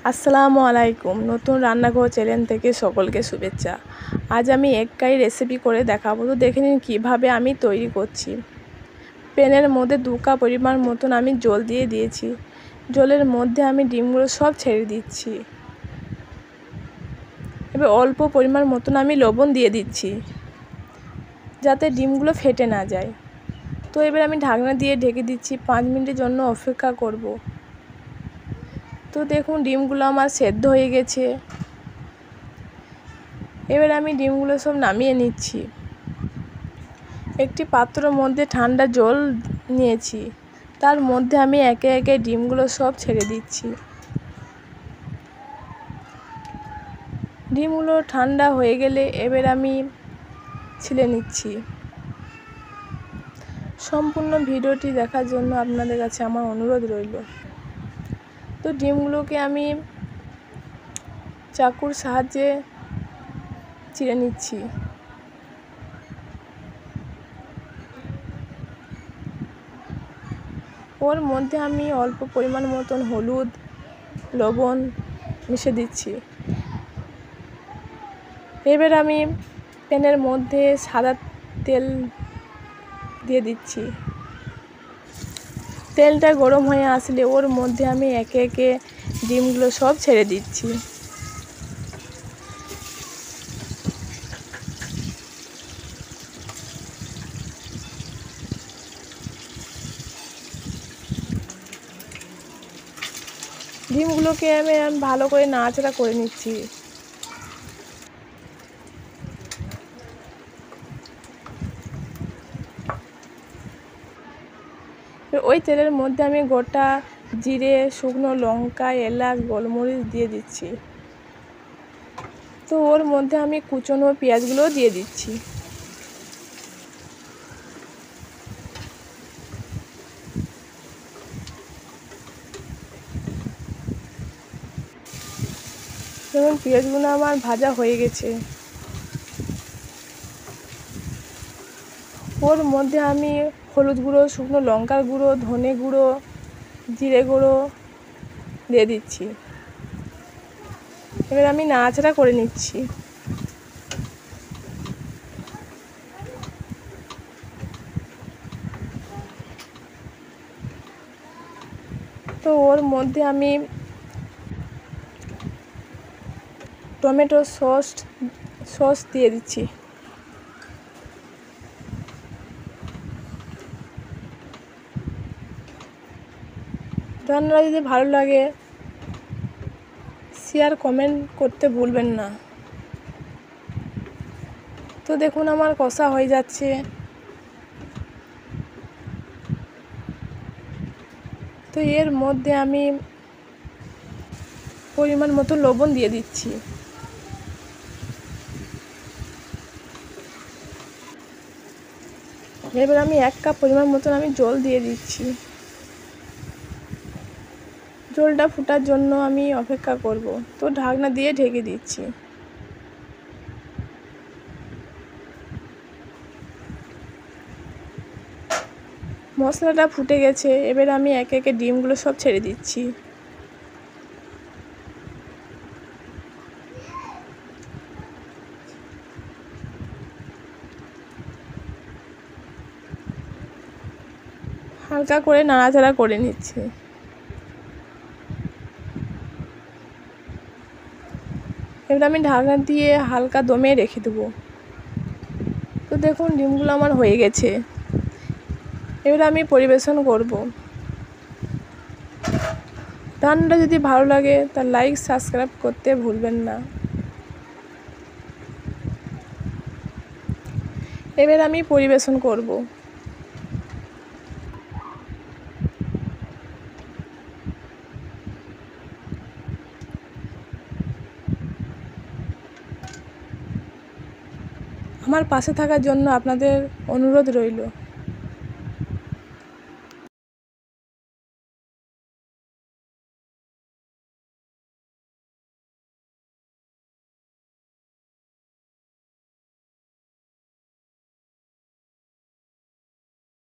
আসসালামু আলাইকুম। নতুন রান্নাঘর চ্যানেল থেকে সকলকে শুভেচ্ছা। আজ আমি এগ কারি রেসিপি করে দেখাবো। তো দেখে নিন কীভাবে আমি তৈরি করছি। প্যানের মধ্যে 2 কাপ পরিমাণ মতন আমি জল দিয়ে দিয়েছি। জলের মধ্যে আমি ডিমগুলো সব ছেড়ে দিচ্ছি। এবার অল্প পরিমাণ মতন আমি লবণ দিয়ে দিচ্ছি যাতে ডিমগুলো ফেটে না যায়। তো এবার আমি ঢাকনা দিয়ে ঢেকে দিচ্ছি, 5 মিনিটের জন্য অপেক্ষা করব। তো দেখুন ডিমগুলো আমার সেদ্ধ হয়ে গেছে। এবার আমি ডিমগুলো সব নামিয়ে নিচ্ছি। একটি পাত্রের মধ্যে ঠান্ডা জল নিয়েছি, তার মধ্যে আমি একে একে ডিমগুলো সব ছেড়ে দিচ্ছি। ডিমগুলো ঠান্ডা হয়ে গেলে এবার আমি ছিলে নিচ্ছি। সম্পূর্ণ ভিডিওটি দেখার জন্য আপনাদের কাছে আমার অনুরোধ রইল। তো ডিমগুলোকে আমি চাকুর সাহায্যে চিড়ে নিচ্ছি। ওর মধ্যে আমি অল্প পরিমাণ মতন হলুদ, লবণ মিশিয়ে দিচ্ছি। এবার আমি প্যানের মধ্যে সাদা তেল দিয়ে দিচ্ছি। তেলটা গরম হয়ে আসলে ওর মধ্যে আমি একে একে ডিমগুলো সব ছেড়ে দিচ্ছি। ডিমগুলোকে আমি ভালো করে নাড়াচাড়া করে নিচ্ছি। ওই তেলের মধ্যে আমি গোটা জিরে, শুকনো লঙ্কা, এলাচ, গোলমরিচ দিয়ে দিচ্ছি। তো ওর মধ্যে আমি কুচনো পেঁয়াজগুলো দিয়ে দিচ্ছি। যেমন পেঁয়াজগুলো আমার ভাজা হয়ে গেছে, ওর মধ্যে আমি হলুদ গুঁড়ো, শুকনো লঙ্কার গুঁড়ো, ধনে গুঁড়ো, জিরে গুঁড়ো দিয়ে দিচ্ছি। এবার আমি নাড়াচাড়া করে নিচ্ছি। তো ওর মধ্যে আমি টমেটো সস দিয়ে দিচ্ছি। রান্নাটা যদি ভালো লাগে শেয়ার কমেন্ট করতে ভুলবেন না। তো দেখুন আমার কষা হয়ে যাচ্ছে। তো এর মধ্যে আমি পরিমাণ মতো লবণ দিয়ে দিচ্ছি। এবার আমি 1 কাপ পরিমাণ মতন আমি জল দিয়ে দিচ্ছি। জলটা ফোটার জন্য আমি অপেক্ষা করব। তো ঢাকনা দিয়ে ঢেকে দিচ্ছি। মশলাটা ফুটে গেছে, এবার আমি একে একে ডিমগুলো সব ছেড়ে দিচ্ছি। হালকা করে নাড়াচাড়া করে নিচ্ছি। এবার আমি ঢাকনা দিয়ে হালকা দমে রেখে দেবো। তো দেখুন ডিমগুলো আমার হয়ে গেছে। এবার আমি পরিবেশন করব। রান্নাটা যদি ভালো লাগে তার লাইক সাবস্ক্রাইব করতে ভুলবেন না। এবার আমি পরিবেশন করব। আমার পাশে থাকার জন্য আপনাদের অনুরোধ রইল।